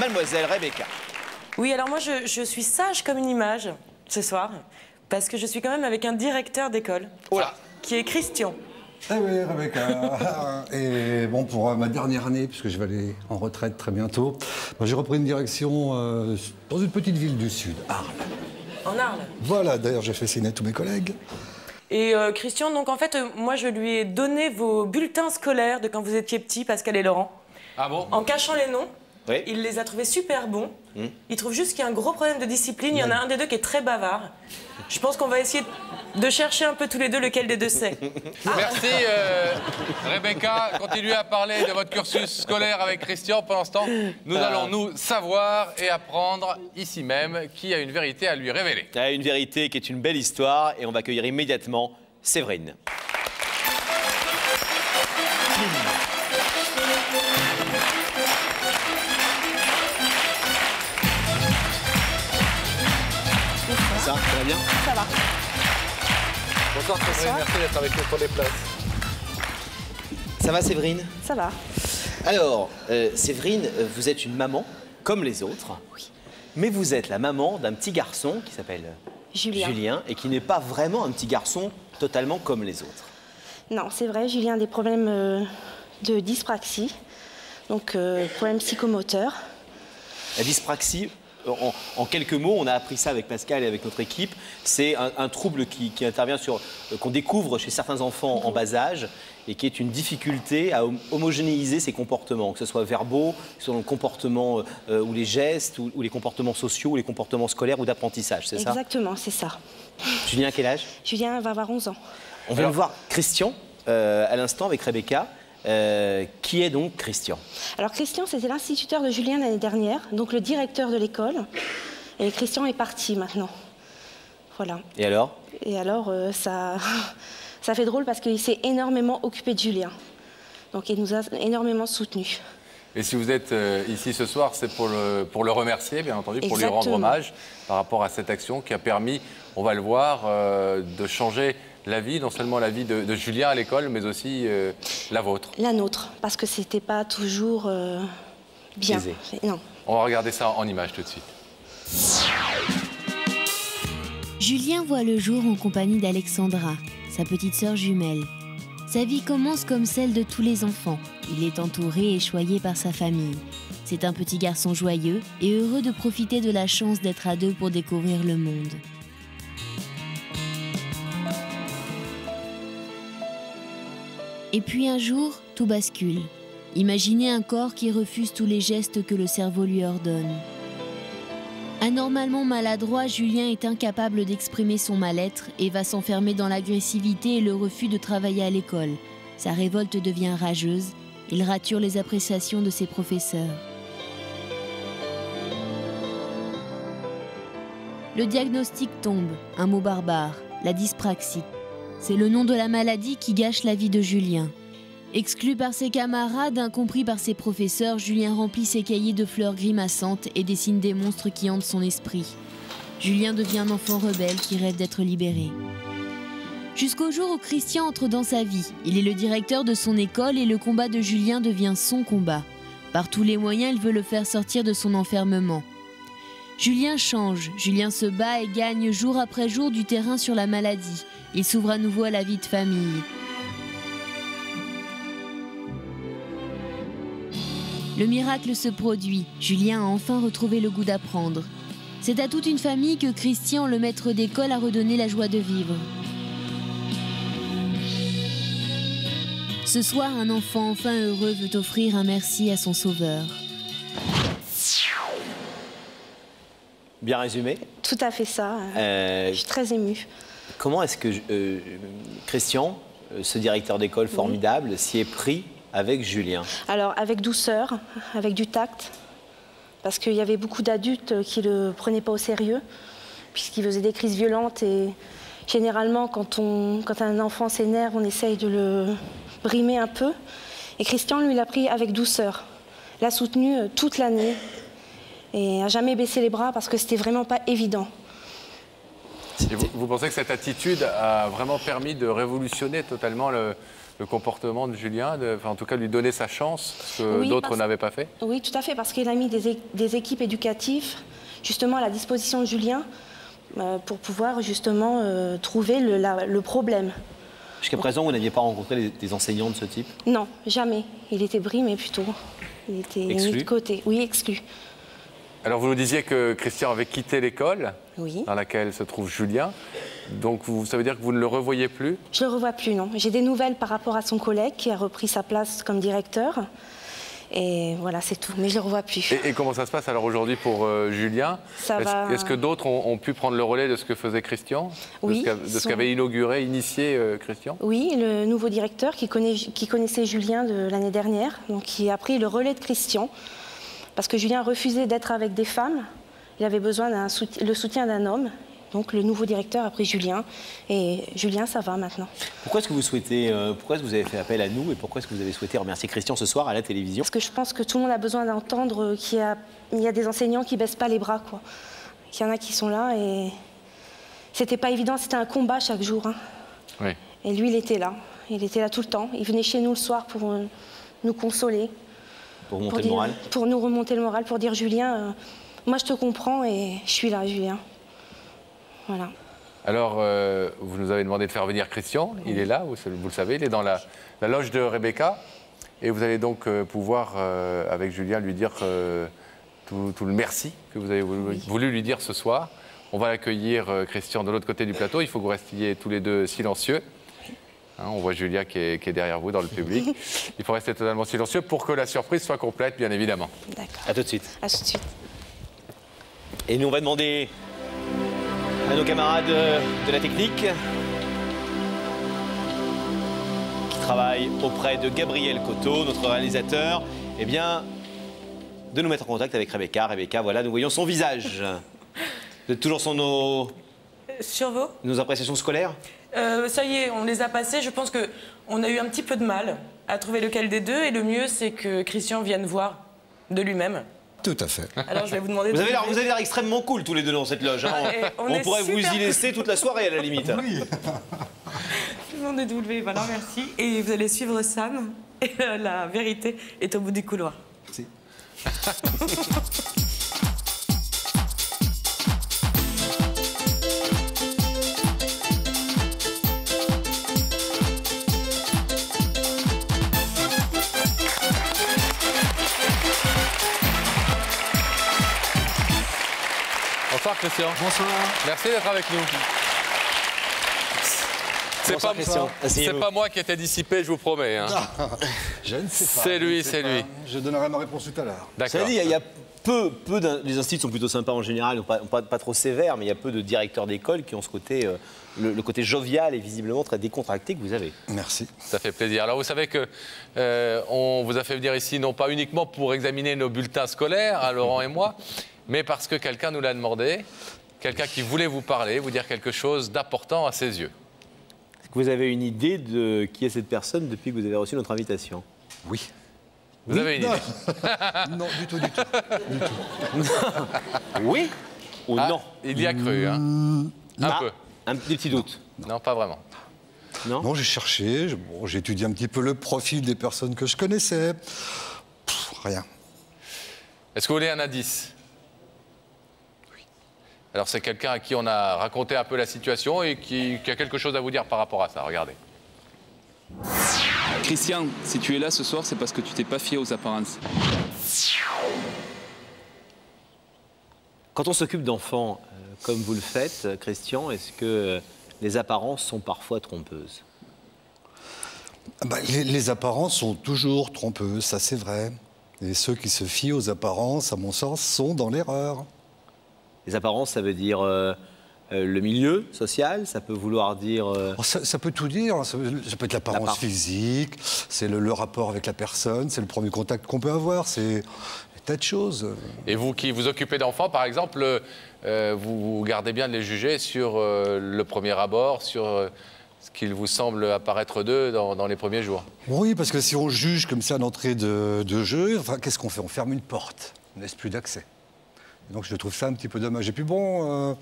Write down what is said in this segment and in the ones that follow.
mademoiselle Rebecca. Oui, alors moi, je suis sage comme une image ce soir, parce que je suis quand même avec un directeur d'école, qui est Christian. Eh oui, Rebecca. Et bon, pour ma dernière année, puisque je vais aller en retraite très bientôt, j'ai repris une direction dans une petite ville du Sud, Arles. En Arles. Voilà, d'ailleurs, j'ai fait signer tous mes collègues. Et Christian, donc en fait, moi, je lui ai donné vos bulletins scolaires de quand vous étiez petits, Pascal et Laurent. Ah bon? En cachant les noms. Oui. Il les a trouvés super bons. Il trouve juste qu'il y a un gros problème de discipline. Il y en a un des deux qui est très bavard. Je pense qu'on va essayer de chercher un peu tous les deux lequel des deux c'est. Merci Rebecca. Continuez à parler de votre cursus scolaire avec Christian. Pendant ce temps, nous allons nous savoir et apprendre ici même qui a une vérité à lui révéler. Une vérité qui est une belle histoire et on va accueillir immédiatement Séverine. Ça va bien? Ça va. Bonsoir Séverine, merci d'être avec nous pour les places. Ça va Séverine? Ça va. Alors, Séverine, vous êtes une maman comme les autres. Oui. Mais vous êtes la maman d'un petit garçon qui s'appelle Julien et qui n'est pas vraiment un petit garçon totalement comme les autres. Non, c'est vrai, Julien a des problèmes de dyspraxie, donc problème psychomoteur. La dyspraxie, en quelques mots, on a appris ça avec Pascal et avec notre équipe, c'est un trouble qui intervient qu'on découvre chez certains enfants en bas âge et qui est une difficulté à homogénéiser ses comportements, que ce soit verbaux, que ce soit dans le comportement ou les gestes, ou les comportements sociaux, ou les comportements scolaires ou d'apprentissage, c'est ça? Exactement, c'est ça. Julien, quel âge? Julien va avoir 11 ans. On vient de voir Christian à l'instant avec Rebecca. Qui est donc Christian? Alors Christian, c'était l'instituteur de Julien l'année dernière, donc le directeur de l'école. Et Christian est parti maintenant. Voilà. Et alors? Et alors, ça fait drôle parce qu'il s'est énormément occupé de Julien. Donc il nous a énormément soutenus. Et si vous êtes ici ce soir, c'est pour le remercier, bien entendu, pour lui rendre hommage par rapport à cette action qui a permis, on va le voir, de changer la vie, non seulement la vie de Julien à l'école, mais aussi la vôtre. La nôtre, parce que c'était pas toujours bien. Non. On va regarder ça en images tout de suite. Julien voit le jour en compagnie d'Alexandra, sa petite sœur jumelle. Sa vie commence comme celle de tous les enfants. Il est entouré et choyé par sa famille. C'est un petit garçon joyeux et heureux de profiter de la chance d'être à deux pour découvrir le monde. Et puis un jour, tout bascule. Imaginez un corps qui refuse tous les gestes que le cerveau lui ordonne. Anormalement maladroit, Julien est incapable d'exprimer son mal-être et va s'enfermer dans l'agressivité et le refus de travailler à l'école. Sa révolte devient rageuse. Il rature les appréciations de ses professeurs. Le diagnostic tombe, un mot barbare, la dyspraxie. C'est le nom de la maladie qui gâche la vie de Julien. Exclu par ses camarades, incompris par ses professeurs, Julien remplit ses cahiers de fleurs grimaçantes et dessine des monstres qui hantent son esprit. Julien devient un enfant rebelle qui rêve d'être libéré. Jusqu'au jour où Christian entre dans sa vie. Il est le directeur de son école et le combat de Julien devient son combat. Par tous les moyens, il veut le faire sortir de son enfermement. Julien change, Julien se bat et gagne jour après jour du terrain sur la maladie. Il s'ouvre à nouveau à la vie de famille. Le miracle se produit. Julien a enfin retrouvé le goût d'apprendre. C'est à toute une famille que Christian, le maître d'école, a redonné la joie de vivre. Ce soir, un enfant enfin heureux veut offrir un merci à son sauveur. Bien résumé? Tout à fait ça. Je suis très émue. Comment est-ce que Christian, ce directeur d'école formidable, s'y est pris avec Julien? Alors, avec douceur, avec du tact, parce qu'il y avait beaucoup d'adultes qui ne le prenaient pas au sérieux, puisqu'il faisait des crises violentes et généralement, quand un enfant s'énerve, on essaye de le brimer un peu. Et Christian, lui, l'a pris avec douceur. L'a soutenu toute l'année et n'a jamais baissé les bras parce que c'était vraiment pas évident. Et vous pensez que cette attitude a vraiment permis de révolutionner totalement le comportement de Julien, en tout cas lui donner sa chance, ce que d'autres n'avaient pas fait? Oui, tout à fait, parce qu'il a mis des équipes éducatives justement à la disposition de Julien pour pouvoir justement trouver le problème. Jusqu'à présent, vous n'aviez pas rencontré des enseignants de ce type? Non, jamais. Il était brimé plutôt. Il était mis de côté. Oui, exclu. Alors vous nous disiez que Christian avait quitté l'école dans laquelle se trouve Julien. Donc ça veut dire que vous ne le revoyez plus? Je ne le revois plus, non. J'ai des nouvelles par rapport à son collègue qui a repris sa place comme directeur. Et voilà, c'est tout. Mais je ne le revois plus. Et comment ça se passe alors aujourd'hui pour Julien? Est-ce que d'autres ont pu prendre le relais de ce que faisait Christian? Oui. De ce qu'avait initié Christian? Oui, le nouveau directeur qui connaissait Julien de l'année dernière, donc qui a pris le relais de Christian. Parce que Julien refusait d'être avec des femmes. Il avait besoin le soutien d'un homme. Donc le nouveau directeur a pris Julien. Et Julien, ça va maintenant. Pourquoi est-ce que vous avez fait appel à nous et pourquoi est-ce que vous avez souhaité remercier Christian ce soir à la télévision? Parce que je pense que tout le monde a besoin d'entendre qu'il y a des enseignants qui ne baissent pas les bras, quoi. Qu'il y en a qui sont là et c'était pas évident, c'était un combat chaque jour. Hein. Oui. Et lui, il était là tout le temps. Il venait chez nous le soir pour nous consoler. Pour remonter le moral? Pour nous remonter le moral, pour dire Julien, moi je te comprends et je suis là, Julien. Voilà. Alors, vous nous avez demandé de faire venir Christian. Il est là, vous le savez, il est dans la loge de Rebecca. Et vous allez donc pouvoir, avec Julien, lui dire tout le merci que vous avez voulu lui dire ce soir. On va accueillir Christian de l'autre côté du plateau. Il faut que vous restiez tous les deux silencieux. Hein, on voit Julien qui est derrière vous dans le public. Il faut rester totalement silencieux pour que la surprise soit complète, bien évidemment. D'accord. À tout de suite. À tout de suite. Et nous, on va demander à nos camarades de la technique qui travaillent auprès de Gabriel Coteau, notre réalisateur, eh bien, de nous mettre en contact avec Rebecca. Rebecca, voilà, nous voyons son visage. Vous êtes toujours sur nos appréciations scolaires? Ça y est, on les a passées. Je pense qu'on a eu un petit peu de mal à trouver lequel des deux. Et le mieux, c'est que Christian vienne voir de lui-même. Tout à fait. Alors, je vais vous demander... Vous avez l'air extrêmement cool tous les deux dans cette loge. Hein. On pourrait vous y laisser toute la soirée à la limite. Oui. Je vous demande de vous lever, voilà, merci. Et vous allez suivre Sam. Et la vérité est au bout du couloir. Merci. Bonsoir Christian. Bonsoir. Merci d'être avec nous. C'est pas moi qui étais dissipé, je vous promets. Hein. Je ne sais pas. C'est lui, c'est lui. Je donnerai ma réponse tout à l'heure. Ça D'accord. dit, il y a les instituts sont plutôt sympas en général, pas trop sévères, mais il y a peu de directeurs d'école qui ont ce côté, le côté jovial et visiblement très décontracté que vous avez. Merci. Ça fait plaisir. Alors vous savez que on vous a fait venir ici non pas uniquement pour examiner nos bulletins scolaires, hein, Laurent et moi, mais parce que quelqu'un nous l'a demandé, quelqu'un qui voulait vous parler, vous dire quelque chose d'important à ses yeux. Est-ce que vous avez une idée de qui est cette personne depuis que vous avez reçu notre invitation? Oui. Vous avez une idée? Non, du tout. Oui ou non? Il y a cru, hein. Un peu. Un petit doute. Non, pas vraiment. Non, j'ai cherché, j'ai étudié un petit peu le profil des personnes que je connaissais. Rien. Est-ce que vous voulez un indice? Oui. Alors c'est quelqu'un à qui on a raconté un peu la situation et qui a quelque chose à vous dire par rapport à ça. Regardez. Christian, si tu es là ce soir, c'est parce que tu t'es pas fié aux apparences. Quand on s'occupe d'enfants, comme vous le faites, Christian, est-ce que les apparences sont parfois trompeuses? Les apparences sont toujours trompeuses, ça c'est vrai. Et ceux qui se fient aux apparences, à mon sens, sont dans l'erreur. Les apparences, ça veut dire le milieu social, ça peut vouloir dire... Ça peut tout dire, ça peut être l'apparence physique, c'est le rapport avec la personne, c'est le premier contact qu'on peut avoir, c'est des tas de choses. Et vous qui vous occupez d'enfants, par exemple, vous gardez bien de les juger sur le premier abord, sur ce qu'il vous semble apparaître d'eux dans les premiers jours. Oui, parce que si on juge comme ça à l'entrée de jeu, enfin, qu'est-ce qu'on fait? On ferme une porte, on ne laisse plus d'accès. Donc je trouve ça un petit peu dommage. Et puis bon...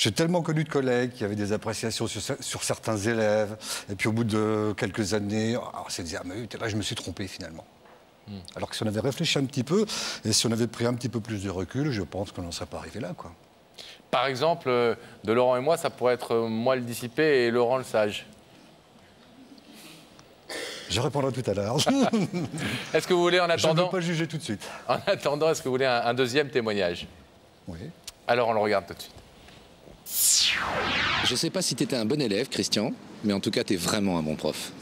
J'ai tellement connu de collègues qui avaient des appréciations sur certains élèves, et puis au bout de quelques années, on s'est dit, ah mais là je me suis trompé finalement. Alors que si on avait réfléchi un petit peu, et si on avait pris un petit peu plus de recul, je pense qu'on n'en serait pas arrivé là, quoi. Par exemple, de Laurent et moi, ça pourrait être moi le dissipé et Laurent le sage. Je répondrai tout à l'heure. Est-ce que vous voulez, en Je ne attendant... peux pas juger tout de suite. En attendant, est-ce que vous voulez un deuxième témoignage? Oui. Alors, on le regarde tout de suite. Je sais pas si t'étais un bon élève, Christian, mais en tout cas, t'es vraiment un bon prof.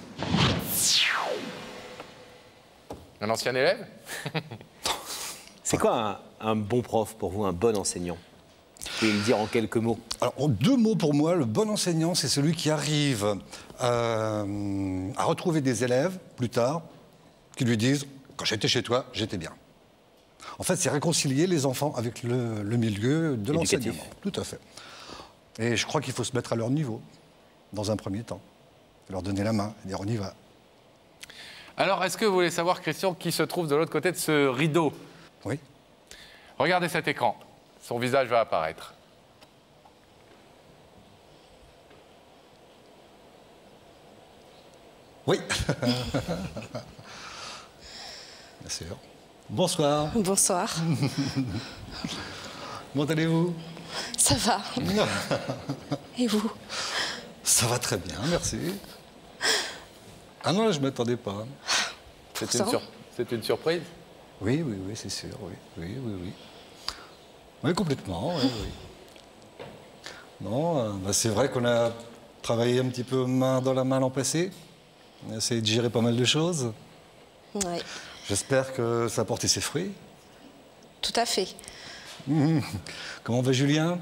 Un ancien élève? C'est quoi un bon prof pour vous, un bon enseignant? Vous pouvez le dire en quelques mots. Alors, en 2 mots pour moi, le bon enseignant, c'est celui qui arrive à retrouver des élèves, plus tard, qui lui disent « Quand j'étais chez toi, j'étais bien ». En fait, c'est réconcilier les enfants avec le milieu de l'enseignement. Tout à fait. Et je crois qu'il faut se mettre à leur niveau, dans un premier temps. Leur donner la main, et dire « On y va ». Alors, est-ce que vous voulez savoir, Christian, qui se trouve de l'autre côté de ce rideau? Oui. Regardez cet écran. Son visage va apparaître. Oui. Bien sûr. Bonsoir. Bonsoir. Comment allez-vous? Ça va. Et vous? Ça va très bien, merci. Ah non, là, je ne m'attendais pas. C'est une surprise? Oui, oui, oui, c'est sûr, oui. Oui, oui, oui. Oui, complètement, oui, oui. Non, c'est vrai qu'on a travaillé un petit peu main dans la main l'an passé. On a essayé de gérer pas mal de choses. Oui. J'espère que ça a porté ses fruits. Tout à fait. Comment va Julien?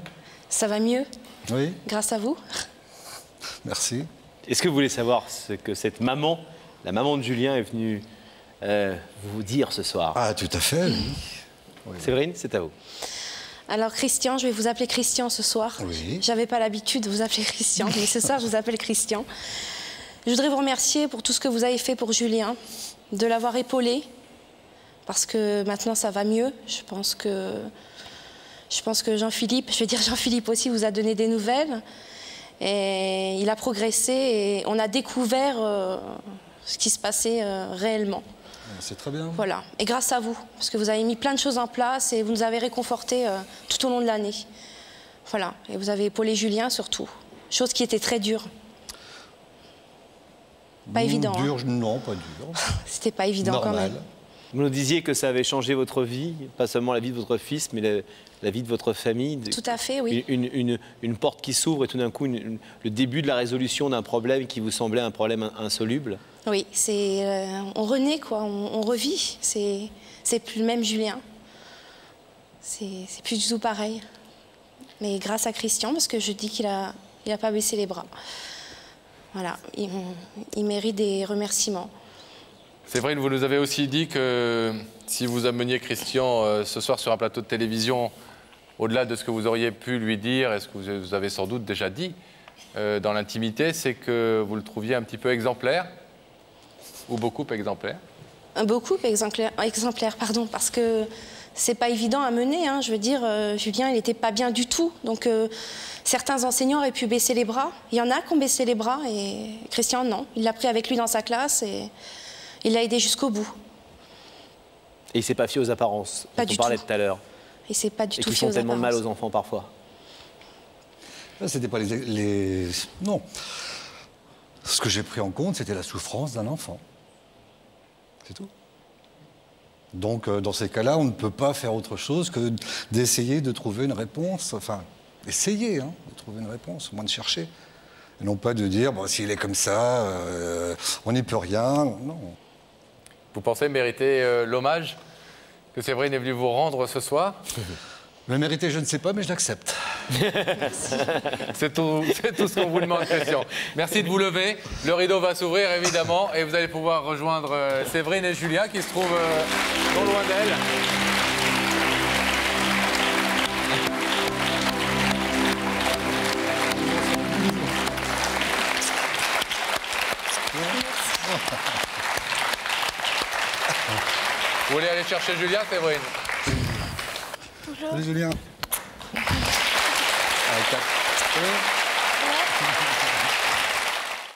Ça va mieux, Oui, grâce à vous. merci. Est-ce que vous voulez savoir ce que cette maman, la maman de Julien, est venue vous dire ce soir? Ah, tout à fait, oui. Oui, Séverine, c'est à vous. Alors Christian, je vais vous appeler Christian ce soir. Oui. J'avais pas l'habitude de vous appeler Christian, mais ce soir je vous appelle Christian. Je voudrais vous remercier pour tout ce que vous avez fait pour Julien, de l'avoir épaulé, parce que maintenant ça va mieux. Je pense que Jean-Philippe, je vais dire Jean-Philippe aussi, vous a donné des nouvelles. Et il a progressé et on a découvert ce qui se passait réellement. C'est très bien. Voilà, et grâce à vous, parce que vous avez mis plein de choses en place et vous nous avez réconfortés tout au long de l'année. Voilà, et vous avez épaulé Julien surtout, chose qui était très dure. Pas évident. Dur, hein. Non, pas dur. C'était pas évident Normal. quand même. Vous nous disiez que ça avait changé votre vie, pas seulement la vie de votre fils, mais la vie de votre famille. Tout à fait, oui. Une porte qui s'ouvre et tout d'un coup le début de la résolution d'un problème qui vous semblait un problème insoluble. Oui, on renaît, quoi, on revit. C'est plus le même Julien. C'est plus du tout pareil. Mais grâce à Christian, parce que je dis qu'il a pas baissé les bras. Voilà, il mérite des remerciements. Séverine, vous nous avez aussi dit que si vous ameniez Christian ce soir sur un plateau de télévision, au-delà de ce que vous auriez pu lui dire, et ce que vous avez sans doute déjà dit dans l'intimité, c'est que vous le trouviez un petit peu exemplaire, ou beaucoup exemplaire. Beaucoup exemplaire, pardon, parce que c'est pas évident à mener. Hein. Je veux dire, Julien, il n'était pas bien du tout. Donc, certains enseignants auraient pu baisser les bras. Il y en a qui ont baissé les bras, et Christian, non. Il l'a pris avec lui dans sa classe et il l'a aidé jusqu'au bout. Et il ne s'est pas fié aux apparences, Pas dont du on parlait tout. tout à l'heure. Et c'est pas du Et tout qui fait font aux tellement de mal apparences. aux enfants parfois. C'était pas les... Non. Ce que j'ai pris en compte, c'était la souffrance d'un enfant. C'est tout. Donc, dans ces cas-là, on ne peut pas faire autre chose que d'essayer de trouver une réponse. Enfin, essayer de trouver une réponse, au moins de chercher. Et non pas de dire, bon, s'il est comme ça, on n'y peut rien. Non. Vous pensez mériter l'hommage que Séverine est venue vous rendre ce soir? Le mériter, je ne sais pas, mais je l'accepte. C'est tout ce qu'on vous demande, Christian. Merci de vous lever. Le rideau va s'ouvrir, évidemment, et vous allez pouvoir rejoindre Séverine et Julien, qui se trouvent non loin d'elle. Vous voulez aller chercher Julien, Séverine? Salut Julien. Avec Merci.